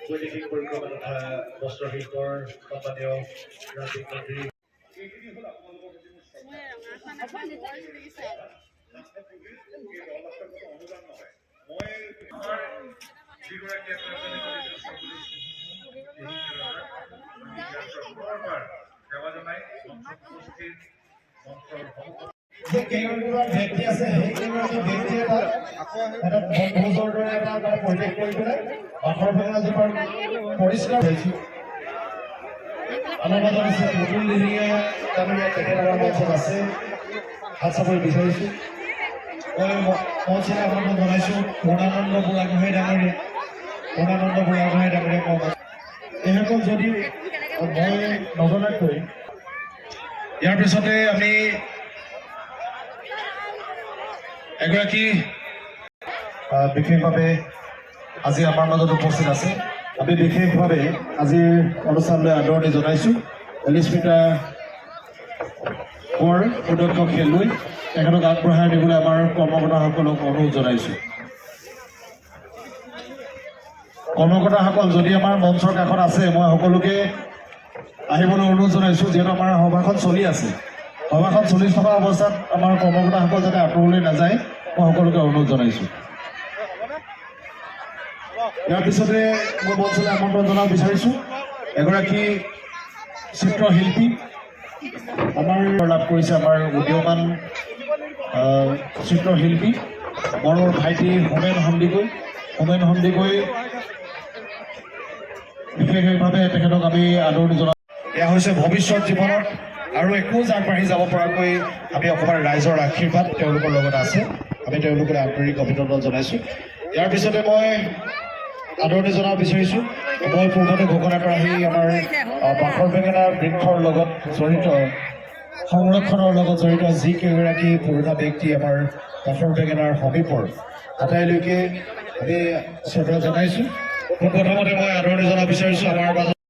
বৈদেশিক পৰিক্ৰমা তথা বস্ত্ৰশিল্পৰ সন্মানীয় ৰাজ্যিক মন্ত্ৰী ব্যক্তি আছে সেই ব্যক্তি এটা ভোজৰ দৰে এটা পৰিৱেশ কৰি পেলাই বাখৰ ভেঙাজোপাৰ পৰিষ্কাৰ হৈছো। আমাৰ মাজত আছে নতুন দিনীয়া ডাঙৰীয়া তেখেত আমাৰ মঞ্চত আছে, হাত চাপৰি বিচাৰিছো। মই মঞ্চলৈ আপোনালোকক জনাইছো পূৰ্ণানন্দ বুঢ়াগোহাঁই ডাঙৰীয়া, পূৰ্ণানন্দ বুঢ়াগোহাঁই ডাঙৰীয়া কম এইসকল যদি মই নজনাকৈ ইয়াৰ পিছতে আমি এগৰাকী বিশেষভাৱে আজি আমাৰ মাজত উপস্থিত আছে। আমি বিশেষভাৱে আজিৰ অনুষ্ঠানলৈ আদৰণি জনাইছোঁ এলিস্মিতা কোঁৱৰ সুদক্ষ খেলুৱৈ, তেখেতক আগবঢ়াই দিবলৈ আমাৰ কৰ্মকৰ্তাসকলক অনুৰোধ জনাইছোঁ। কৰ্মকৰ্তাসকল যদি আমাৰ মঞ্চৰ কাষত আছে মই সকলোকে আহিবলৈ অনুৰোধ জনাইছোঁ, যিহেতু আমাৰ সভাখন চলি আছে। সভাখন চলি থকা অৱস্থাত আমাৰ কৰ্মকৰ্তাসকল যাতে আঁতৰলৈ নাযায় মই সকলোকে অনুৰোধ জনাইছোঁ। ইয়াৰ পিছতে মই মঞ্চলৈ আমন্ত্ৰণ জনাব বিচাৰিছোঁ এগৰাকী চিত্ৰশিল্পী আমাৰ লাভ কৰিছে, আমাৰ উদীয়মান চিত্ৰশিল্পী মোৰ ভাইটি হোমেন সন্দিকৈ। হোমেন সন্দিকৈ বিশেষভাৱে তেখেতক আমি আদৰণি জনাওঁ। এয়া হৈছে ভৱিষ্যত জীৱনত আৰু একোজ আগবাঢ়ি যাব পৰাকৈ আমি অকণমান ৰাইজৰ আশীৰ্বাদ তেওঁলোকৰ লগত আছে, আমি তেওঁলোকক আন্তৰিক অভিনন্দন জনাইছোঁ। ইয়াৰ পিছতে মই আদৰণি জনাব বিচাৰিছোঁ মই পূৰ্বতে ঘোষণা কৰা সেই আমাৰ বাখৰ বেঙেনা বৃক্ষৰ লগত জড়িত সংৰক্ষণৰ লগত জড়িত যিকেইগৰাকী পুৰণা ব্যক্তি আমাৰ বাখৰ বেঙেনাৰ সমীপৰ আটাইলৈকে আমি শ্ৰদ্ধা জনাইছোঁ। প্ৰথমতে মই আদৰণি জনাব বিচাৰিছোঁ আমাৰ মাজত